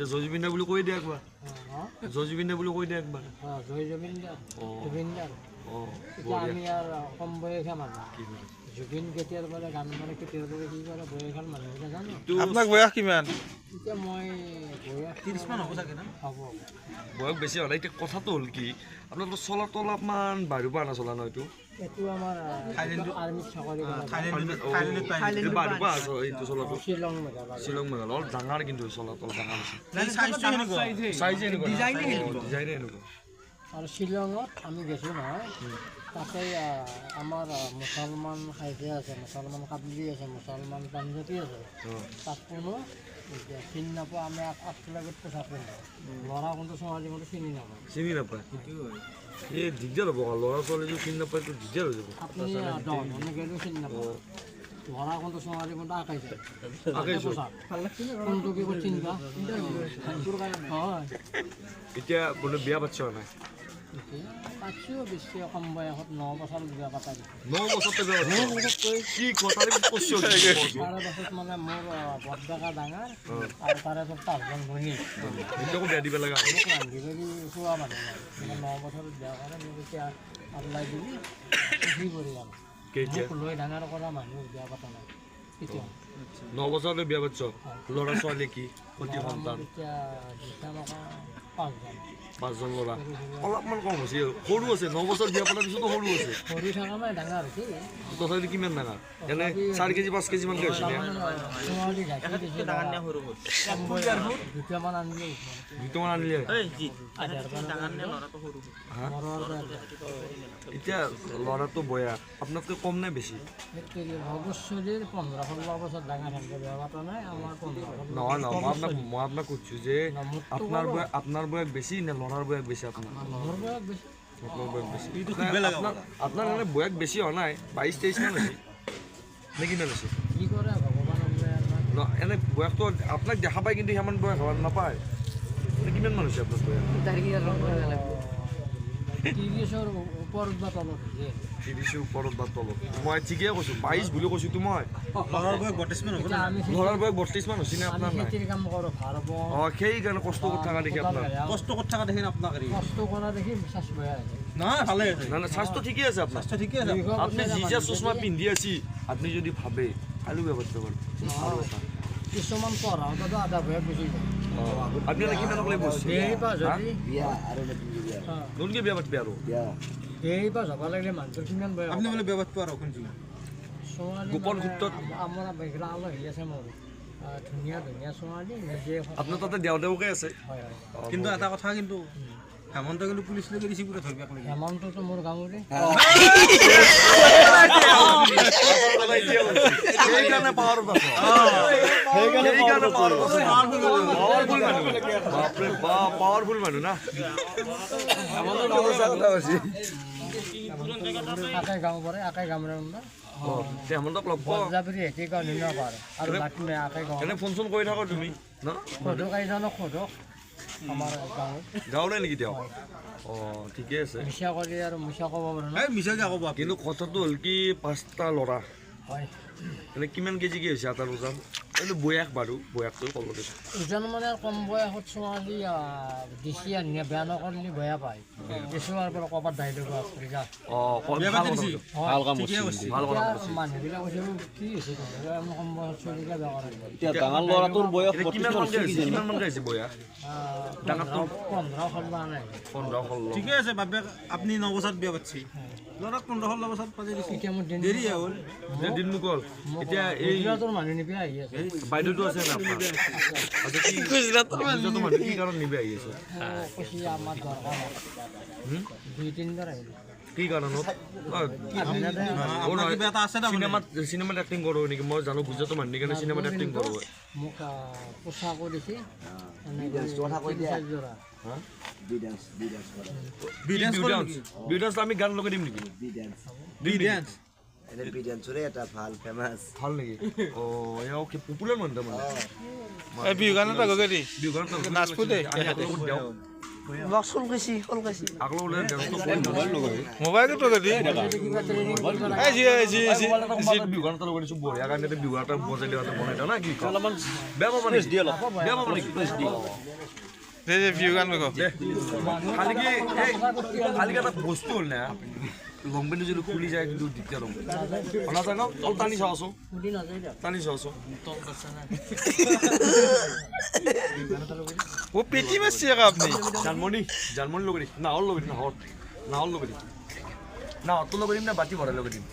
জয় জুবিন দা বুলি কৈ দিয়া একবাৰ জয় জুবিন দা বুলি কৈ দিয়া একবাৰ জয় জুবিন দা আমি আৰ কম বয়সে মানুষ জুবিন কেতিয়াৰ পৰা গান মানে কেতিয়াৰ পৰা কি কৰে বয়সৰ মানুহবিলাক জানো আপোনাক বয়স কিমান এতিয়া মই বয়স 30 মান হ'ব চাগে না হ'ব বয়স বেছি হ'লে এতিয়া কথাটো হ'ল কি আপোনালোকৰ চলাটো অলপমান বাঢ়িব পৰা নচলা ন এইটো এইটো আমাৰ আৰ্মিত চাকৰি কৰা থাইলেণ্ডত বাঢ়িব আছে এইটো চলাটো শ্বিলং মেঘালয় অলপ ডাঙৰ কিন্তু চলাটো অলপ ডাঙৰ আছে চাইজ এনেকুৱা ডিজাইনে এনেকুৱা আৰু শ্বিলঙত আমি গৈছোঁ নহয় তাতে আমাৰ মুছলমান খাইছে আছে মুছলমান কাবলি আছে মুছলমান পাঞ্জাবী আছে তাত কোনো চিনি নাপাওঁ আমি আগফালে পোচাক পিন্ধো ল'ৰা কোনটো ছোৱালী কোনটো চিনি নাপায় এই দিগদাৰ হ'ব ল'ৰা ছোৱালীটো চিনি নাপায় তো দিগদাৰ হৈ যাব আপুনি দহজনে গ'লেও চিনি নাপায় ল'ৰা কোনটো ছোৱালী কোনটো আঁকাইছে কোনটো কি কৰি চিনিবা হয় এতিয়া বোলে বিয়া পাতিছ নাই পাতিছোঁ বেছি কম বয়সত 9 বছৰ বিয়া পাতা দিছোঁ 9 বছৰতে বিয়া পাতিছ কি কথা কৈছ তাৰে পাছত মানে মোৰ বৰডেকা ডাঙৰ আৰু তাৰে পাছত 5জন ভনী সেইটোকো বিয়া দিব লগা মোক ৰান্ধি কৰি খোৱা মানুহ নাই 9 বছৰত বিয়া কৰে মোক এতিয়া আপ্লাই দিবি কি কৰি যাম মোক লৈ ডাঙৰ কৰা মানুহ বিয়া পতা নাই এতিয়া 9 বছৰতে বিয়া পাতিছ ল'ৰা ছোৱালী কি প্ৰতি সন্তান এতিয়া দুটা লগা 5জন ল'ৰা অলপমান কম হৈছে সৰু আছে 9 বছৰ বিয়া পতাৰ পিছতো সৰু আছে সৰু থকা নাই ডাঙৰ হৈছে তথাপি কিমান ডাঙৰ এনে 4 কেজি 5 কেজি মান হৈছে দুটামান আনিলে এতিয়া ল'ৰাটো বয়া আপোনাতকৈ কম নে বেছি অৱশ্যই 15-16 বছৰ ডাঙৰ থাকে বিয়া পতা নাই আমাৰ 15 নহয় মই আপোনাক কৈছোঁ যে আপোনাৰ বয়স বেছি নে ল'ৰাৰ বয়স বেছি আপোনাৰ আপোনাৰ এনে বয়স বেছি হোৱা নাই 22-23 মান হৈছে নে কিমান হৈছে কি কৰে ভগৱান এনে বয়সটো আপোনাক দেখা পায় কিন্তু সিমান বয়স হোৱা নাপায় কিমান মান হৈছে আপোনাৰ বয়স 30ৰ ওপৰত বা তলত 30ৰ ওপৰত বা তলত মই ঠিকেই কৈছোঁ 22 বুলি কৈছোঁ মই ল'ৰাৰ বয়স 32 মান হ'ব না ল'ৰাৰ বয়স 32 মান হৈছে নে আপোনাৰ নাই খেতিৰ কাম কৰোঁ ভাল হ'ব সেইকাৰণে কষ্ট কৰি থকা দেখি আপোনাৰ কষ্ট কৰি থকা দেখি আপোনাক কষ্ট কৰা দেখি বিশ্বাস বেয়া আছে নহয় ভালে আছে না স্বাস্থ্য ঠিকেই আছে আপোনাৰ স্বাস্থ্য ঠিকে আছে আপনি যে চশমা পিন্ধি আছি আপনি যদি ভাবে আলু বেয়া পাতিব পারেন কিছুমান পঢ়াওঁতেতো আধা বয়স গুচি যায় আপনি কিমান অকলে বসছে বিয়া আৰু নতুনকে বিয়া পাতিবি আৰু এই পাছ হ'ব লাগিলে মানুহটোৰ কিমান বয়স আপুনি বোলে বিয়া পাতিব আৰু কোনটো গোপন সূত্ৰত আমাৰ বেগৰা আলহী আছে মোৰ ধুনীয়া ছোৱালী নিজে আপোনাৰ তাতে দেওকে আছে হয় কিন্তু এটা কথা কিন্তু হেমন্ত কিন্তু পুলিচ লৈকে দিছি পুৰা ধৰিব লাগে হেমন্তটো মোৰ গাঁৱৰে সেইকাৰণে পাৱাৰ পাৱাৰফুল মানুহ না আকাই গাঁও পৰে আকাই গাঁৱৰে হেমন্তক লগ আৰু আকাই গাঁও এনে ফোন চোন কৰি থাকো তুমি ন সোধক এইজনক সোধক আমাৰ গাঁৱত গাঁৱলে নেকি তেওঁ ঠিকে আছে মিছা কৰি আৰু মিছা ক'ব পাৰোঁ মিছাকে ক'ব কিন্তু কথাটো হ'ল কি 5টা ল'ৰা হয় এনে কিমান কেজি কি হৈছে আটাৰ ওজন এইটো বয়স বাৰু বয়সটো ক'ব দিছোঁ ওজন মানে কম বয়সত ছোৱালী দিছি আনি বেয়া নকৰিলে বেয়া পায় কিছুমানৰ পৰা ক'ৰবাত দাই দিব মানুহবিলাক কৈছে কি হৈছে কম বয়সত ছোৱালীকে বেয়া কৰে ডাঙৰ ল'ৰাটোৰ বয়স কিমান মান গাইছে বয়স 15-16 নাই 15-16 ঠিকে আছে বাপেক আপুনি 9 বছৰত বিয়া পাতিছে ল'ৰাক 15-16 বছৰত পাতি দিছে এতিয়া মোৰ দেৰি হ'ল দিন মুকল এতিয়া এই তোৰ মানুহ নিবি আহি আছে বাইদেউটো আছে না আপোনাৰ আচ্ছা কি গুজৰাটৰ মানুহ কি কাৰণ নিবি আহি আছে কৈছে আমাৰ দৰকাৰ 2-3 আহিব কি কাৰণত কিবা এটা আছে চিনেমাত এক্টিং কৰোঁ নেকি মই জানো গুজৰাটৰ মানুহ কাৰণে চিনেমাত এক্টিং কৰোঁ মোক পোচাকো দিছে আমি গান লগাই দিম নেকি এটা ভাল ফেমাস ভাল নেকি এয়া পপুলাৰ মানুহ তাৰমানে বিহু গানত আগতে বিহু গানত নাচপো দে দিয়ক বক্সুল গৈছি কল গৈছি আগলো ওলাই মোবাইল তো গদি এই জি বিহুগান এটা লগাই দিছো বঢ়িয়া কাৰণে বিহুগান এটা বজাই দিওঁ বনাই দিওঁ না কি অলপমান বেয়া পাব নেকি বেয়া পাব নেকি দে ভিউ গান কো খালি কি খালি এটা বস্তু হ'ল না লং পেণ্টটো যদি খুলি যায় কিন্তু দিগদাৰ হ'ব নাযায় ন তল টানি চাওঁচোন টানি চাওঁচোন ও পেটি মারছি আপনি জানমণি লগাই দিম নাহৰ লগাই দিম নাহৰ লগাই দিম নাহৰটো লগাই দিম না বাতি ভৰাই লগাই দিম